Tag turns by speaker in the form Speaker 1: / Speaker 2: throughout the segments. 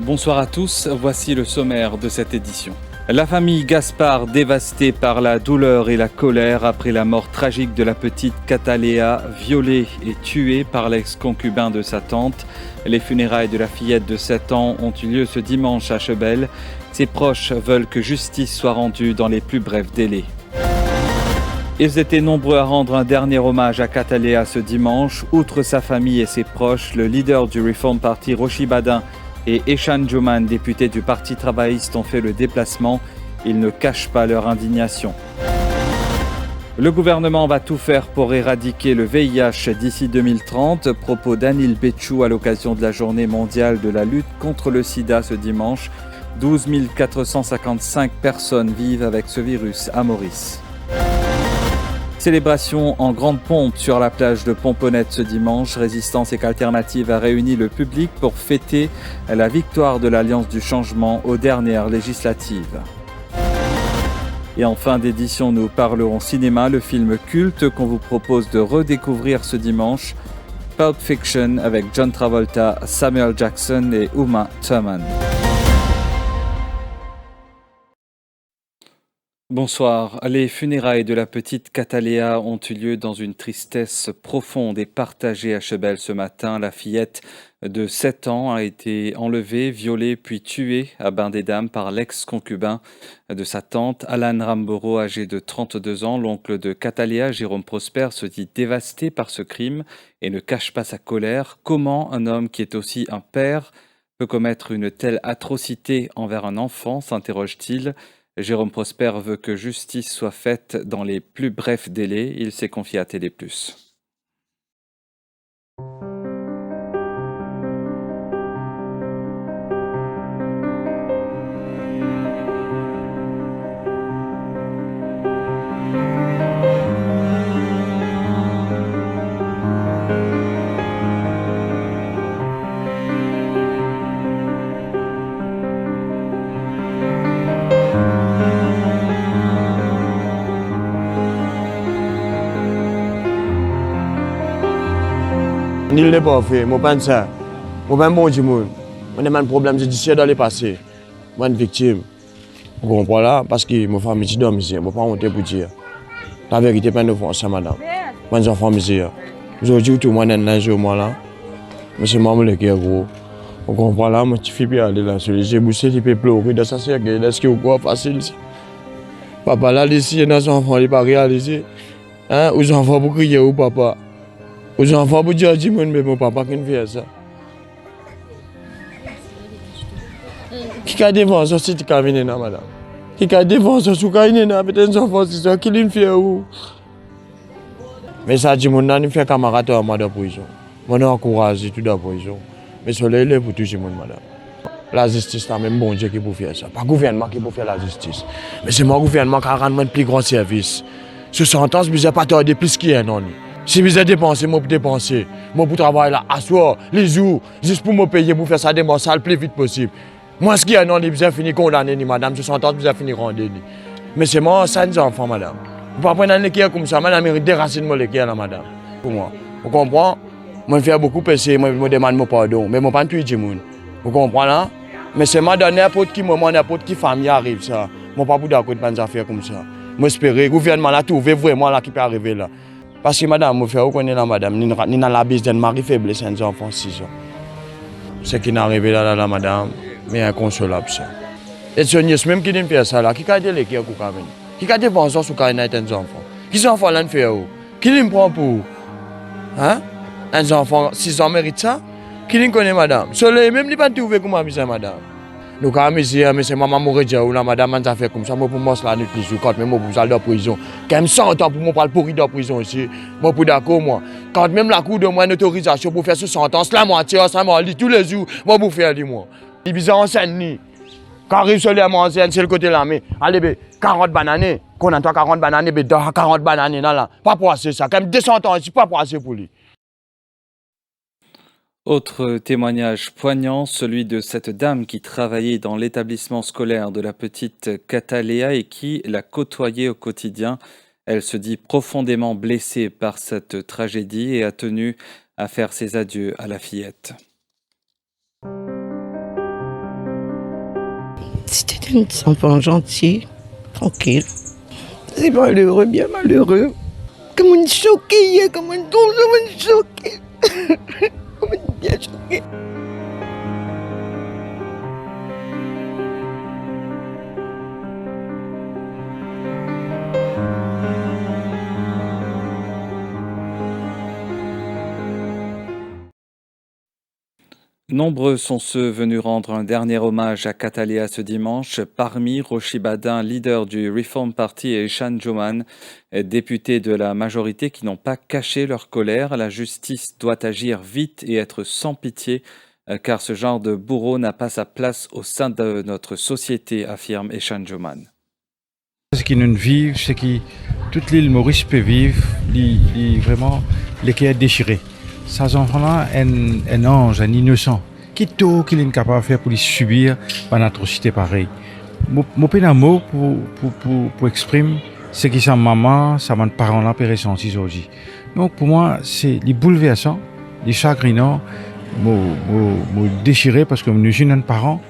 Speaker 1: Bonsoir à tous, voici le sommaire de cette édition. La famille Gaspard dévastée par la douleur et la colère après la mort tragique de la petite Catalea, violée et tuée par l'ex-concubin de sa tante. Les funérailles de la fillette de 7 ans ont eu lieu ce dimanche à Chebel. Ses proches veulent que justice soit rendue dans les plus brefs délais. Ils étaient nombreux à rendre un dernier hommage à Catalea ce dimanche. Outre sa famille et ses proches, le leader du Reform Party, Rochi Badin, et Eshan Juman, député du Parti travailliste, ont fait le déplacement. Ils ne cachent pas leur indignation. Le gouvernement va tout faire pour éradiquer le VIH d'ici 2030. Propos d'Anil Betchou à l'occasion de la journée mondiale de la lutte contre le sida ce dimanche. 12 455 personnes vivent avec ce virus à Maurice. Célébration en grande pompe sur la plage de Pomponette ce dimanche. Résistance et Alternative a réuni le public pour fêter la victoire de l'Alliance du Changement aux dernières législatives. Et en fin d'édition, nous parlerons cinéma, le film culte qu'on vous propose de redécouvrir ce dimanche. Pulp Fiction avec John Travolta, Samuel Jackson et Uma Thurman. Bonsoir. Les funérailles de la petite Catalea ont eu lieu dans une tristesse profonde et partagée à Chebel ce matin. La fillette de 7 ans a été enlevée, violée puis tuée à Bain-des-Dames par l'ex-concubin de sa tante, Alan Ramboro, âgé de 32 ans. L'oncle de Catalea, Jérôme Prosper, se dit dévasté par ce crime et ne cache pas sa colère. Comment un homme qui est aussi un père peut commettre une telle atrocité envers un enfant, s'interroge-t-il. Jérôme Prosper veut que justice soit faite dans les plus brefs délais. Il s'est confié à Télé+.
Speaker 2: Nil n'est pas fait, je pense ça. Je suis un bon monde. Je n'ai pas de problème judiciaire dans le passé. Je suis une victime. Vous comprenez là? Parce que ma famille est dans ici. Je ne peux pas honte pour dire. La vérité, pas de France, madame. Je suis une famille ici. Aujourd'hui, tout le monde est là, je suis là. Mais c'est moi qui est gros. Vous comprenez là? Je suis fait aller là. J'ai boussé, il peut pleurer. Dans sa sœur, est-ce que c'est facile? Papa là, ici, nos enfants, ils ne peuvent pas réaliser. Aux enfants, pour crier au papa. Aux enfants, pour dire à mais mon papa qui fait ça. Qui a défendu si tu as venu là, madame? Qui a défendu si tu as venu là, peut-être des enfants, c'est ça qui l'ont fait où? Mais ça dit, mon ami fait camarade à moi de prison. Moi, encourage tout de prison. Mais cela est pour tout le monde, madame. La justice, c'est même bon Dieu qui peut faire ça. Pas le gouvernement qui peut faire la justice. Mais c'est mon gouvernement qui a rendu le plus grand service. Ce sentence, vous n'avez pas tarder plus qu'il y a non. Si vous avez dépensé, moi pour dépenser. Moi pour travailler là, à soir, les jours, juste pour me payer, pour faire ça dépenser le plus vite possible. Moi, ce qu'il y a non, vous avez fini condamné, madame. Ce sentence, vous avez fini rendu. Mais c'est moi, ça, les enfants, madame. Vous ne pouvez pas prendre un équerre comme ça, madame, il déracine moi l'équerre là, madame. Pour moi. Vous comprenez? Moi, je fais beaucoup passer, moi, je me demande mon pardon. Mais je ne peux pas tuer les gens. Vous comprenez là? Mais c'est moi, dans n'importe qui moment, n'importe qui famille arrive ça. Moi, je ne peux pas d'accord avec des affaires comme ça. Moi, j'espère que le gouvernement là trouve vraiment là qui peut arriver là. Parce que madame, je fais reconnaître là, madame, ni dans la bise d'un mari faible, c'est un enfant 6 ans. Ce qui n'est arrivé là, madame, mais inconsolable ça. Et c'est même qui fait ça là, qui a dit l'équipe pour Kameni? Qui a dit penser sur Kameni est un enfant? Qui sont enfants là fait où? Qui les prend pour? Hein? Un enfant 6 ans mérite ça? Qui les connaît madame? Soleil même n'est pas trouvé comme ça madame. Nous avons ici, mais c'est maman Mouredja ou la madame a fait comme ça, moi pour moi c'est la nuit plus ou quand même moi pour aller en prison. Quand même 100 ans pour moi parler pourri dans prison ici. Moi pour d'accord moi. Quand même la cour de moi une autorisation pour faire ce sentence la moitié ça m'a dit tous les jours, moi pour faire dit moi. Il bizarre en scène ni. Quand arrive seulement en scène c'est le côté là mais allez 40 bananes, qu'on a 40 bananes mais dans 40 bananes là. Pas pour assez ça. Quand même 200 ans ici pas pour assez pour lui.
Speaker 1: Autre témoignage poignant, celui de cette dame qui travaillait dans l'établissement scolaire de la petite Catalea et qui la côtoyait au quotidien. Elle se dit profondément blessée par cette tragédie et a tenu à faire ses adieux à la fillette.
Speaker 3: Un petit enfant gentil, tranquille. C'est malheureux, bien malheureux. Comme une choquée, comme une choquée. Comme une bien choquée.
Speaker 1: Nombreux sont ceux venus rendre un dernier hommage à Catalea ce dimanche, parmi Rochi Badin, leader du Reform Party, et Shan Joman, député de la majorité, qui n'ont pas caché leur colère. La justice doit agir vite et être sans pitié, car ce genre de bourreau n'a pas sa place au sein de notre société, affirme Shan Joman.
Speaker 4: Ce qui nous vivent, c'est que toute l'île Maurice peut vivre, vraiment, les cœurs déchirés. Ces enfants-là, un ange, un innocent, qui est tout qu'il est capable de faire pour les subir une atrocité pareille. Mon peine un mot pour exprimer ce que sa maman, sa parents-là peuvent ressentir aujourd'hui. Donc pour moi, c'est les bouleversants, les chagrinants, me déchirer parce que nous sommes parents.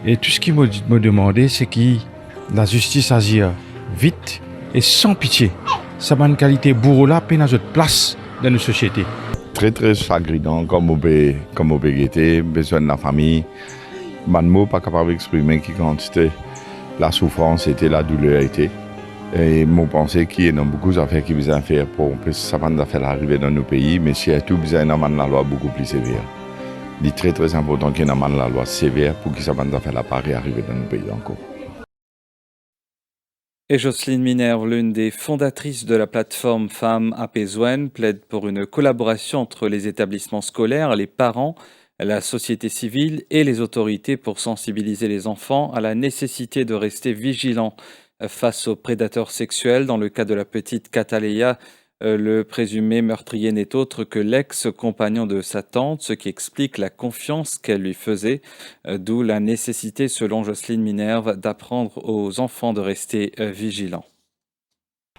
Speaker 4: Et tout ce qu'ils me demandé, c'est que la justice agisse vite et sans pitié. Ça a une qualité bourreau-là, peine à notre place dans nos sociétés.
Speaker 5: Très très chagrinant comme on peut guetter, besoin de la famille. Man mot pas capable d'exprimer qui quantité la souffrance était, la douleur était. Et mon pensée qu'il y a beaucoup d'affaires qui besoin faire pour que ça va faire arriver dans nos pays, mais surtout besoin d'avoir la loi beaucoup plus sévère. Il est très très important qu'il y ait la loi sévère pour que ça va faire la pareille arriver dans nos pays encore.
Speaker 1: Et Jocelyne Minerve, l'une des fondatrices de la plateforme Femmes à Pézouane, plaide pour une collaboration entre les établissements scolaires, les parents, la société civile et les autorités pour sensibiliser les enfants à la nécessité de rester vigilants face aux prédateurs sexuels. Dans le cas de la petite Catalea, le présumé meurtrier n'est autre que l'ex-compagnon de sa tante, ce qui explique la confiance qu'elle lui faisait, d'où la nécessité, selon Jocelyne Minerve, d'apprendre aux enfants de rester vigilants.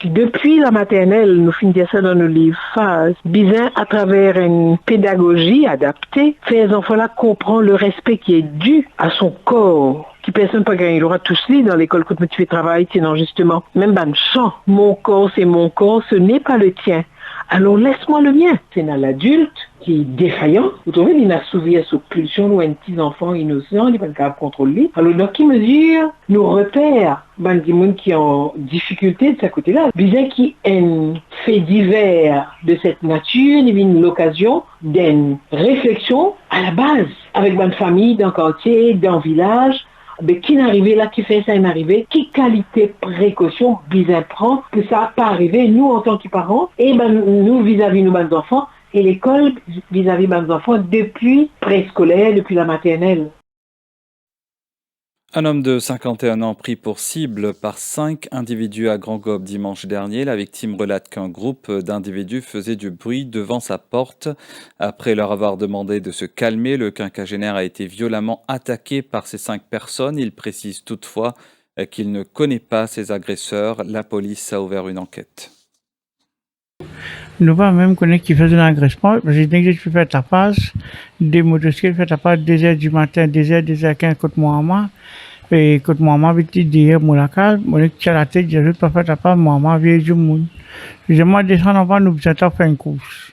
Speaker 6: Depuis la maternelle, nous finissons ça dans nos livres phases. Bizin, à travers une pédagogie adaptée, fait les enfants-là comprendre le respect qui est dû à son corps. Qui personne pas gagner le droit de tous les dans l'école quand tu fais travail, sinon justement, même ban chant. Mon corps, c'est mon corps, ce n'est pas le tien. Alors laisse-moi le mien. C'est dans l'adulte qui est défaillant. Vous trouvez, il a souvenir sous pulsion ou un petit enfant innocent, il n'est pas capable de contrôler. Alors dans qui mesure nous repère ben des gens qui ont difficulté de ce côté-là. Bien qui un fait divers de cette nature, il y a une l'occasion d'une réflexion à la base avec une famille, d'un quartier, d'un village. Mais qui n'arrivait là, qui fait ça n'arrivait, qui qualité précaution bizarre prend que ça n'a pas arrivé, nous en tant que parents, et ben nous vis-à-vis nos bons enfants, et l'école vis-à-vis de nos enfants depuis préscolaire, depuis la maternelle.
Speaker 1: Un homme de 51 ans pris pour cible par 5 individus à Grand-Gob dimanche dernier. La victime relate qu'un groupe d'individus faisait du bruit devant sa porte. Après leur avoir demandé de se calmer, le quinquagénaire a été violemment attaqué par ces 5 personnes. Il précise toutefois qu'il ne connaît pas ses agresseurs. La police a ouvert une enquête.
Speaker 7: Nous pas même connaître qui faisait l'agression. J'ai dit que je fais tapage, des motocyclettes fait tapage 2h du matin, 2h15 contre moi. Et contre moi, vite dire, mon lacal, mon équipe à la tête, j'ai pas fait tapage, moi, vieux du monde. Je m'en descends en bas, nous faisons faire une course.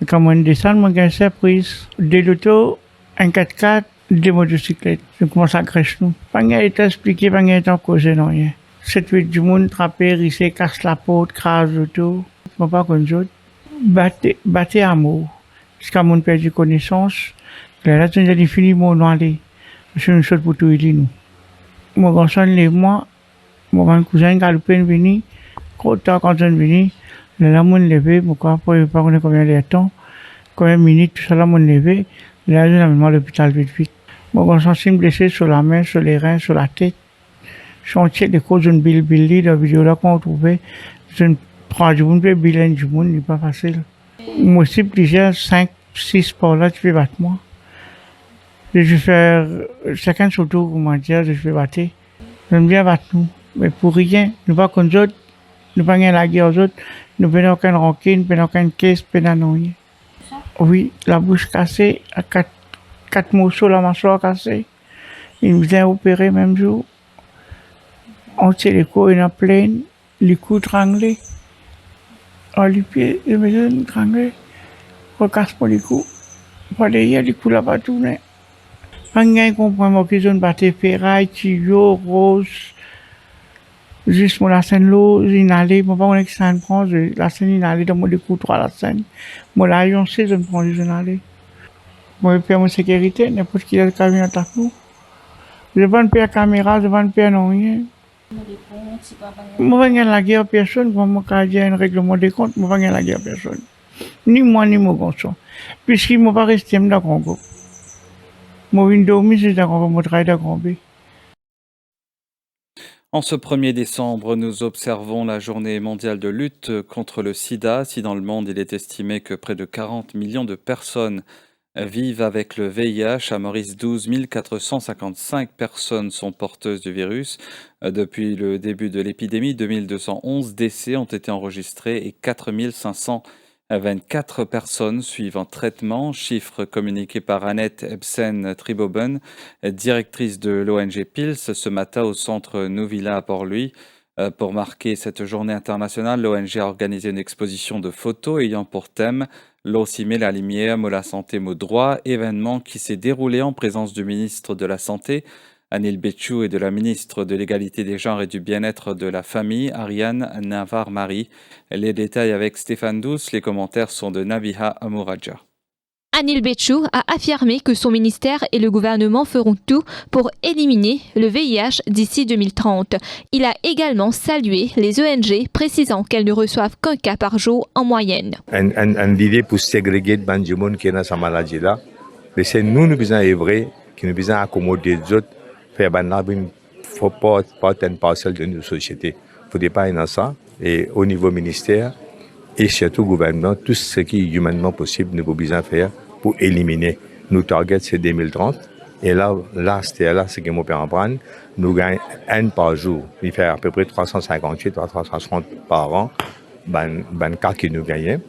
Speaker 7: Et quand on descend, mon gars, surprise. De l'auto, un 4x4, des motocyclettes. Je commence à agresser nous. Pas rien été expliqué, pas rien été causé, non, rien. 7-8 du monde, trapé, rissé, casse la porte, crase l'auto. Je ne pas qu'on joue. Battez amour. Jusqu'à mon perdu connaissance. Là, tu as fini mon nom aller. C'est une chose pour tout aider nous. Mon garçon, moi, mon cousin, galopé, venu. Quand on est venu, là, mon levé, mon corps, pas connaître combien de temps, combien de minutes, tout ça, là, mon levé. Là, je l'ai mis à l'hôpital vite. Mon garçon s'est blessé sur la main, sur les reins, sur la tête. Chantier de cause d'une billy, de vidéo là qu'on trouvait. C'est une prendre du monde, bilan du monde, n'est pas facile. Moi aussi, plusieurs 5, 6 sports là, tu peux battre moi. Je vais faire, chacun surtout, comment dire, je vais battre. J'aime bien battre nous, mais pour rien, nous pas comme autres, nous pas rien la guerre aux autres, nous n'avons aucune rancune, nous n'avons aucune caisse, nous n'avons rien. Oui, la bouche cassée, à 4 morceaux, la mâchoire cassée. Il nous a opéré même jour. On tient les coups en pleine, les coups tranglés. On les pieds, les maisons tranglés. On casse pas les coups. Pas d'ailleurs, les coups là-bas tourner. Rien comprend qu'ils ont battu ferraille, tuyau, rose. Juste pour la scène l'eau, inhalé, moi pas on est que ça me prend, la scène inhalée, donc moi des coups trois la scène. Moi là, on sait, je me prends les inhalés. Moi, je paie mon sécurité, n'importe qui a le camion attaque nous. Je ne vais pas payer la caméra, je ne vais pas payer non rien. Moi, je ne vais pas la guerre à personne, moi, quand il y a un règlement des comptes, moi, je ne vais pas la guerre à personne. Ni moi, ni mon garçon. Puisqu'il ne m'a pas resté dans le Congo. Moi, je vais dormir, c'est dans le Congo, je travaille dans le Congo.
Speaker 1: En ce 1er décembre, nous observons la journée mondiale de lutte contre le sida. Si dans le monde, il est estimé que près de 40 millions de personnes vivent avec le VIH, à Maurice, 12 455 personnes sont porteuses du virus. Depuis le début de l'épidémie, 2211 décès ont été enregistrés et 4 524 personnes suivent un traitement, chiffre communiqué par Annette Ebsen-Triboben, directrice de l'ONG PILS, ce matin au centre Nouvilla à Port-Louis. Pour marquer cette journée internationale, l'ONG a organisé une exposition de photos ayant pour thème « L'eau s'y met la lumière, mot la santé, mot droit », événement qui s'est déroulé en présence du ministre de la Santé, Anil Betchou, et de la ministre de l'Égalité des genres et du bien-être de la famille, Ariane Navar-Mari. Les détails avec Stéphane Douce, les commentaires sont de Nabiha Amouraja.
Speaker 8: Anil Betchou a affirmé que son ministère et le gouvernement feront tout pour éliminer le VIH d'ici 2030. Il a également salué les ONG, précisant qu'elles ne reçoivent qu'un cas par jour en moyenne.
Speaker 9: L'idée pour ségréguer le monde qui est dans cette maladie-là, c'est nous devons œuvrer, qui nous devons accommoder les autres, faire une certaine parcelle de notre société. Il ne faut pas dans ça. Et au niveau ministère et surtout gouvernement, tout ce qui est humainement possible, nous devons bien faire pour éliminer. Nos targets, c'est 2030. Et là, ce que nous pouvons prendre, nous gagnons un par jour. Il fait à peu près 358 à 360 par an, ben cas que nous gagnons.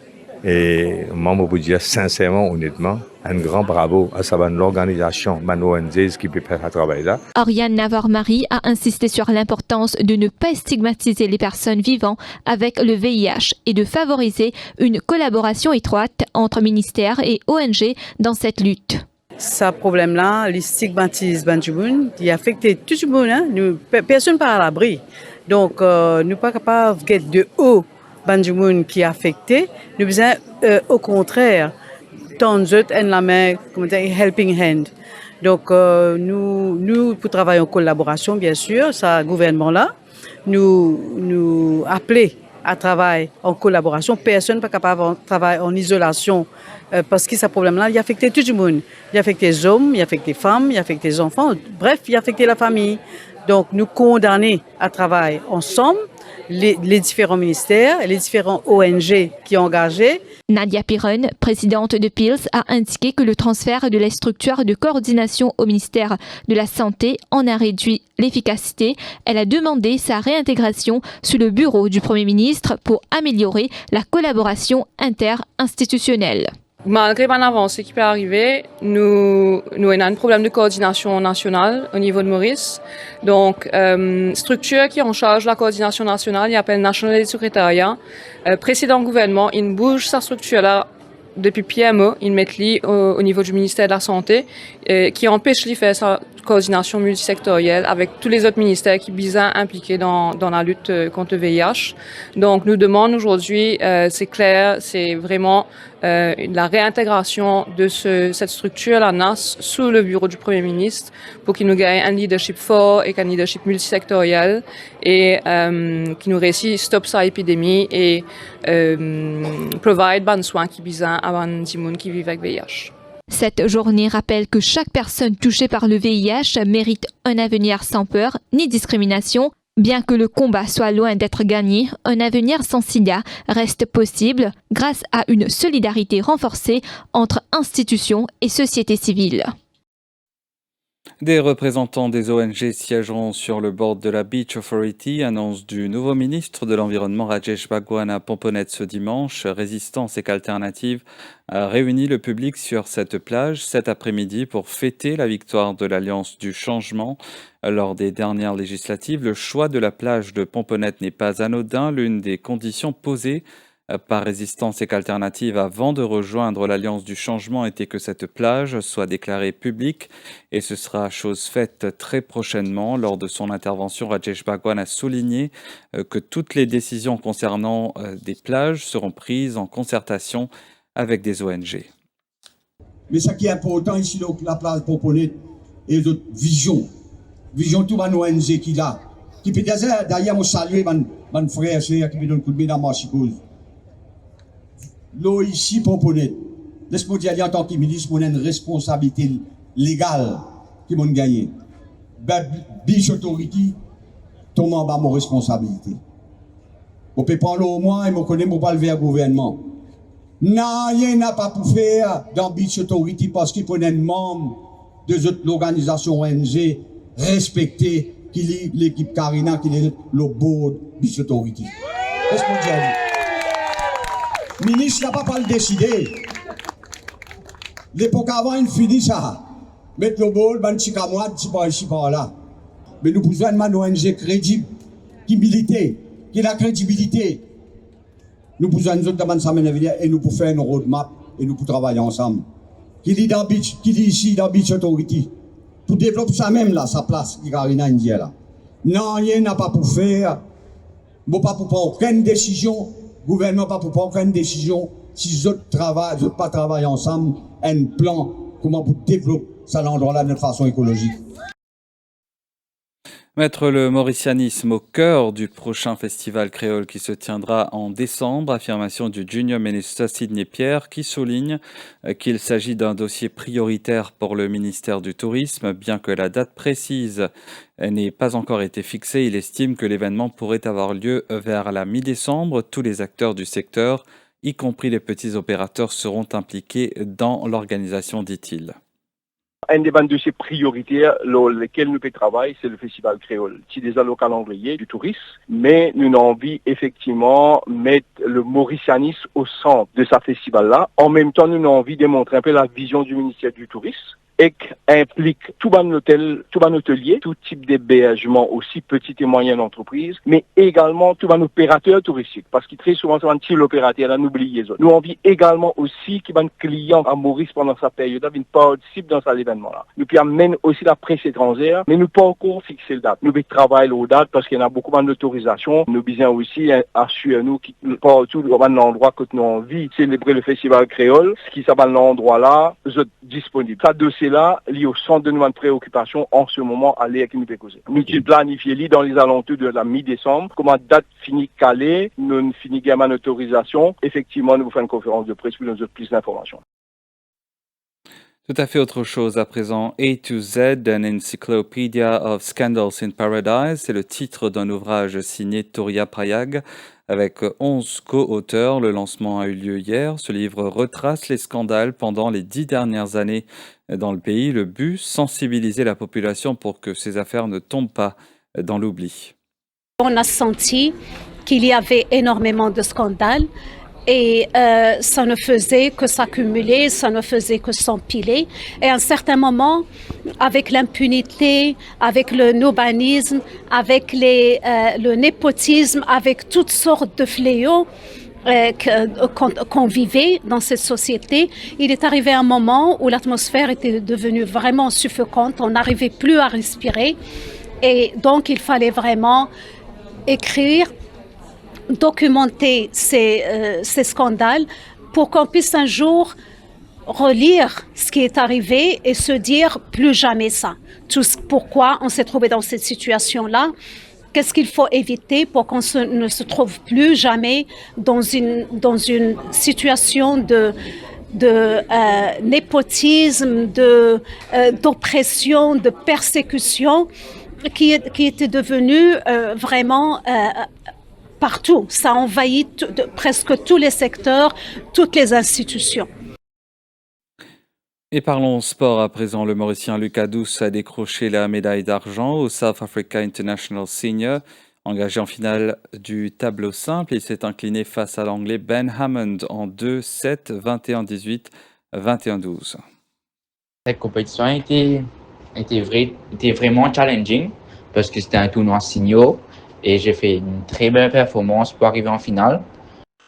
Speaker 9: Et moi, je peux dire sincèrement, honnêtement, un grand bravo à l'organisation, l'ONG qui peut faire ce travail-là.
Speaker 8: Ariane Navar-Mari a insisté sur l'importance de ne pas stigmatiser les personnes vivant avec le VIH et de favoriser une collaboration étroite entre ministères et ONG dans cette lutte.
Speaker 10: Ce problème-là, le stigmatisme, il affecte tout le monde. Hein? Personne n'est pas à l'abri. Donc, nous ne sommes pas capables de haut. Banjimoun qui est affecté, nous besoin au contraire tendre la main, comme dire, helping hand. Donc nous pour travailler en collaboration bien sûr, ça gouvernement là, nous appeler à travailler en collaboration. Personne n'est pas capable de travailler en isolation parce que ce problème-là, il affecte tout le monde. Il affecte les hommes, il affecte les femmes, il affecte les enfants. Bref, il affecte la famille. Donc nous condamner à travailler ensemble. Les différents ministères et les différents ONG qui sont engagés.
Speaker 8: Nadia Piron, présidente de PILS, a indiqué que le transfert de la structure de coordination au ministère de la Santé en a réduit l'efficacité. Elle a demandé sa réintégration sous le bureau du Premier ministre pour améliorer la collaboration interinstitutionnelle.
Speaker 11: Malgré l'avancée qui peut arriver, nous avons un problème de coordination nationale au niveau de Maurice. Donc, structure qui est en charge de la coordination nationale, il appelle National Aid Secretariat. Précédent gouvernement, il bouge sa structure-là depuis PME, il met au niveau du ministère de la Santé, qui empêche de faire sa coordination multisectorielle avec tous les autres ministères qui sont bien impliqués dans la lutte contre le VIH. Donc, nous demandons aujourd'hui, c'est clair, c'est vraiment la réintégration de cette structure, la NAS, sous le bureau du Premier ministre pour qu'il nous gagne un leadership fort et un leadership multisectoriel et qui nous réussisse stop sa épidémie et provide bon soin qui besoin à des gens qui vivent avec VIH.
Speaker 8: Cette journée rappelle que chaque personne touchée par le VIH mérite un avenir sans peur ni discrimination. Bien que le combat soit loin d'être gagné, un avenir sans sida reste possible grâce à une solidarité renforcée entre institutions et société civile.
Speaker 1: Des représentants des ONG siégeront sur le board de la Beach Authority, annonce du nouveau ministre de l'Environnement Rajesh Bhagwan à Pomponnet ce dimanche. Résistance et qu'Alternative a réuni le public sur cette plage cet après-midi pour fêter la victoire de l'Alliance du Changement. Lors des dernières législatives, le choix de la plage de Pomponnet n'est pas anodin. L'une des conditions posées par Résistance et qu'Alternative avant de rejoindre l'Alliance du Changement était que cette plage soit déclarée publique et ce sera chose faite très prochainement. Lors de son intervention, Rajesh Bhagwan a souligné que toutes les décisions concernant des plages seront prises en concertation avec des ONG.
Speaker 12: Mais ce qui est important ici, la plage Pomponnet et d'autres visions tout les ONG qui là, qui peut d'ailleurs me saluer mon frère qui me donne coup de main dans ma cause. L'eau ici, Pomponnet, laisse-moi dire en tant que ministre, on a une responsabilité légale qui m'a gagné. Beach Authority, tombe en bas mon responsabilité. On peut prendre au moins et me connaître pour pas lever le gouvernement. Non, rien n'a pas pour faire dans Beach Authority parce qu'il faut un membre de l'organisation ONG respecté qui est l'équipe Karina, qui est le board Beach Authority. Laisse-moi dire. Le ministre n'a pas le décider. L'époque avant, il finit ça. Mettre le bol, ben chikamouad, si par ici, par là. Mais nous besoin d'une ONG crédible, qui milite, qui a la crédibilité. Nous besoin nous autres de et nous pour faire une roadmap et nous pour travailler ensemble. Qui dit dans Beach, qui dit ici dans Beach Authority. Pour développer ça même là, sa place, qui Karina India là. Non, rien n'a pas pour faire. Bon, pas pour prendre aucune décision. Gouvernement pas pour prendre aucune décision si les autres pas travaillent ensemble, un plan comment pour développer cet endroit-là de façon écologique.
Speaker 1: Mettre le mauricianisme au cœur du prochain festival créole qui se tiendra en décembre, affirmation du Junior Minister Sidney Pierre qui souligne qu'il s'agit d'un dossier prioritaire pour le ministère du Tourisme. Bien que la date précise n'ait pas encore été fixée, il estime que l'événement pourrait avoir lieu vers la mi-décembre. Tous les acteurs du secteur, y compris les petits opérateurs, seront impliqués dans l'organisation, dit-il.
Speaker 13: Un des dossiers prioritaires lesquels nous travaillons, c'est le Festival Créole. C'est déjà le calendrier du tourisme, mais nous avons envie effectivement mettre le mauricianisme au centre de ce festival-là. En même temps, nous avons envie de démontrer un peu la vision du ministère du Tourisme et qui implique tout un hôtel, tout un hôtelier, tout type d'hébergement, aussi petites et moyennes entreprises, mais également tout un opérateur touristique, parce que très souvent, c'est un petit opérateur, là, n'oublie les autres. Nous avons envie également aussi qu'il y ait un client à Maurice pendant sa période, une participe dans cet événement-là. Nous puis amène aussi la presse étrangère, mais nous pas encore fixer le date. Nous puis travailler aux dates parce qu'il y en a beaucoup d'autorisation. Nous besoin aussi assurer nous qui partout dans un endroit que nous avons envie de célébrer le festival créole, ce qui s'appelle l'endroit-là, disponible. Ça dossier là, lié au centre de nos préoccupations en ce moment, aller avec nous causer. Nous planifions dans les alentours de la mi-décembre, comment date finit calée, nous finit gamin autorisation. Effectivement, nous vous faisons une conférence de presse pour nous donner plus d'informations.
Speaker 1: Tout à fait autre chose à présent. A to Z, an Encyclopedia of Scandals in Paradise, c'est le titre d'un ouvrage signé Toria Prayag avec 11 co-auteurs. Le lancement a eu lieu hier. Ce livre retrace les scandales pendant les 10 dernières années dans le pays. Le but, sensibiliser la population pour que ces affaires ne tombent pas dans l'oubli.
Speaker 14: On a senti qu'il y avait énormément de scandales. Et ça ne faisait que s'accumuler, ça ne faisait que s'empiler. Et à un certain moment, avec l'impunité, avec le nobanisme, avec le népotisme, avec toutes sortes de fléaux qu'on vivait dans cette société, il est arrivé un moment où l'atmosphère était devenue vraiment suffocante, on n'arrivait plus à respirer. Et donc, il fallait vraiment écrire, documenter ces scandales pour qu'on puisse un jour relire ce qui est arrivé et se dire plus jamais ça. Pourquoi on s'est trouvé dans cette situation-là? Qu'est-ce qu'il faut éviter pour qu'on ne se trouve plus jamais dans une situation de népotisme, d'oppression, de persécution qui était devenue vraiment partout. Ça envahit presque tous les secteurs, toutes les institutions.
Speaker 1: Et parlons sport à présent. Le Mauricien Lucas Douce a décroché la médaille d'argent au South Africa International Senior. Engagé en finale du tableau simple, il s'est incliné face à l'Anglais Ben Hammond en 2-7, 21-18, 21-12.
Speaker 15: Cette compétition était vraiment challenging parce que c'était un tournoi senior et j'ai fait une très belle performance pour arriver en finale.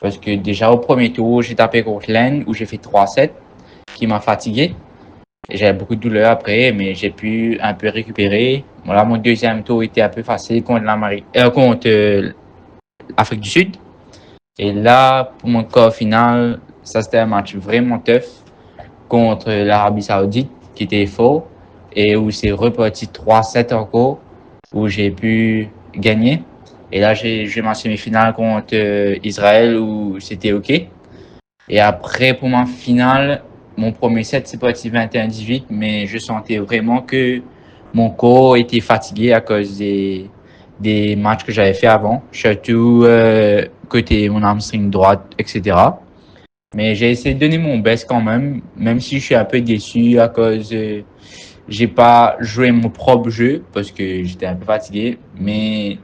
Speaker 15: Parce que déjà au premier tour, j'ai tapé contre l'Inde où j'ai fait 3-7 qui m'a fatigué. J'avais beaucoup de douleur après, mais j'ai pu un peu récupérer. Voilà, mon deuxième tour était un peu facile contre l'Afrique du Sud. Et là, pour mon score final, ça c'était un match vraiment tough contre l'Arabie Saoudite qui était fort et où c'est reparti 3-7 encore, où j'ai pu gagner. Et là, j'ai joué ma semi-finale contre Israël où c'était OK. Et après, pour ma finale, mon premier set, c'est parti 21-18, mais je sentais vraiment que mon corps était fatigué à cause des matchs que j'avais fait avant, surtout côté mon hamstring droite, etc. Mais j'ai essayé de donner mon best quand même si je suis un peu déçu à cause j'ai pas joué mon propre jeu parce que j'étais un peu fatigué, mais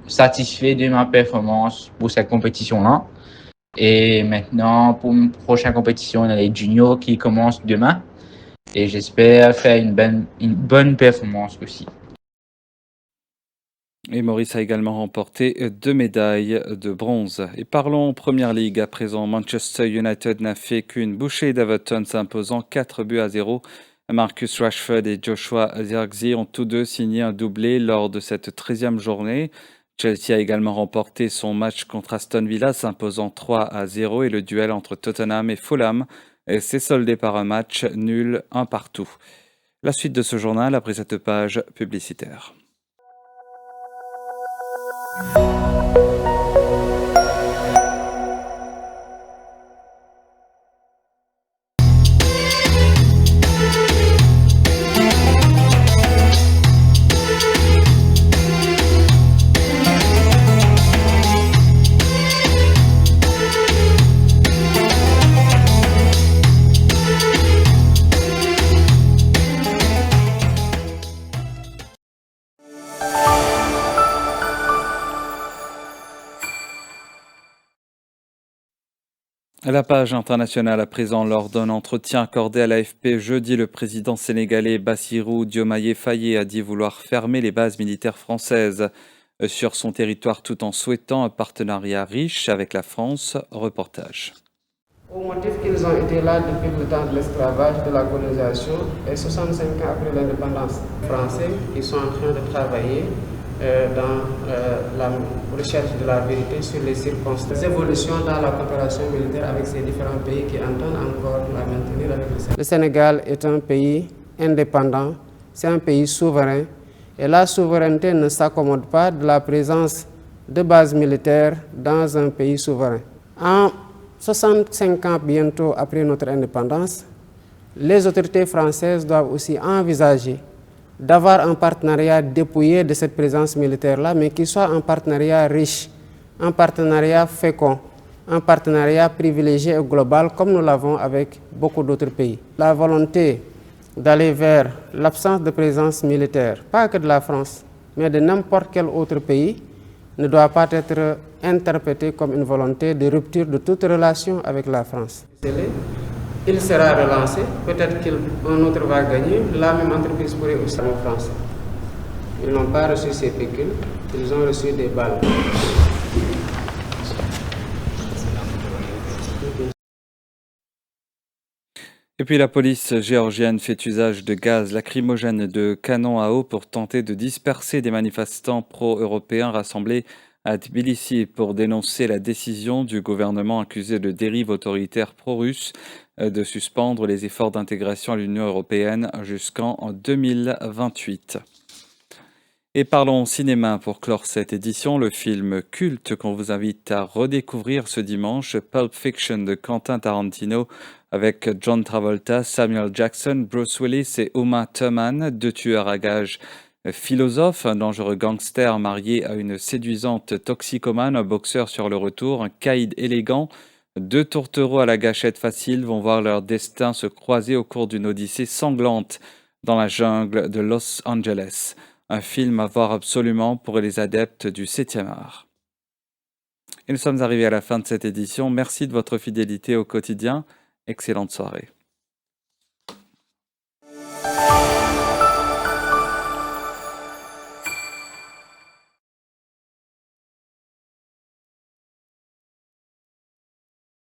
Speaker 15: satisfait de ma performance pour cette compétition-là. Et maintenant, pour une prochaine compétition, on a les juniors qui commencent demain. Et j'espère faire une bonne performance aussi.
Speaker 1: Et Maurice a également remporté 2 médailles de bronze. Et parlons Première Ligue à présent. Manchester United n'a fait qu'une bouchée d'Everton s'imposant 4-0. Marcus Rashford et Joshua Zirkzee ont tous deux signé un doublé lors de cette 13e journée. Chelsea a également remporté son match contre Aston Villa s'imposant 3-0 et le duel entre Tottenham et Fulham s'est soldé par un match nul 1-1. La suite de ce journal après cette page publicitaire. La page internationale à présent. Lors d'un entretien accordé à l'AFP jeudi, le président sénégalais Bassirou Diomaye Faye a dit vouloir fermer les bases militaires françaises sur son territoire tout en souhaitant un partenariat riche avec la France. Reportage.
Speaker 16: Au motif qu'ils ont été là depuis le temps de l'esclavage, de la colonisation, et 65 ans après l'indépendance française, ils sont en train de travailler dans la recherche de la vérité sur les circonstances, les évolutions dans la coopération militaire avec ces différents pays qui entendent encore la maintenir avec le Sénégal. Le Sénégal est un pays indépendant, c'est un pays souverain, et la souveraineté ne s'accommode pas de la présence de bases militaires dans un pays souverain. En 65 ans bientôt après notre indépendance, les autorités françaises doivent aussi envisager d'avoir un partenariat dépouillé de cette présence militaire-là, mais qui soit un partenariat riche, un partenariat fécond, un partenariat privilégié et global comme nous l'avons avec beaucoup d'autres pays. La volonté d'aller vers l'absence de présence militaire, pas que de la France, mais de n'importe quel autre pays, ne doit pas être interprétée comme une volonté de rupture de toute relation avec la France. Il sera relancé, peut-être qu'un autre va gagner, la même entreprise pourrait aussi être français. Ils n'ont pas reçu ces pécules, ils ont reçu des balles.
Speaker 1: Et puis la police géorgienne fait usage de gaz lacrymogène de canon à eau pour tenter de disperser des manifestants pro-européens rassemblés à Tbilissi pour dénoncer la décision du gouvernement accusé de dérive autoritaire pro-russe de suspendre les efforts d'intégration à l'Union européenne jusqu'en 2028. Et parlons cinéma pour clore cette édition, le film culte qu'on vous invite à redécouvrir ce dimanche, Pulp Fiction de Quentin Tarantino, avec John Travolta, Samuel Jackson, Bruce Willis et Uma Thurman, deux tueurs à gages philosophes, un dangereux gangster marié à une séduisante toxicomane, un boxeur sur le retour, un caïd élégant 2 tourtereaux à la gâchette facile vont voir leur destin se croiser au cours d'une odyssée sanglante dans la jungle de Los Angeles. Un film à voir absolument pour les adeptes du 7e art. Et nous sommes arrivés à la fin de cette édition. Merci de votre fidélité au quotidien. Excellente soirée.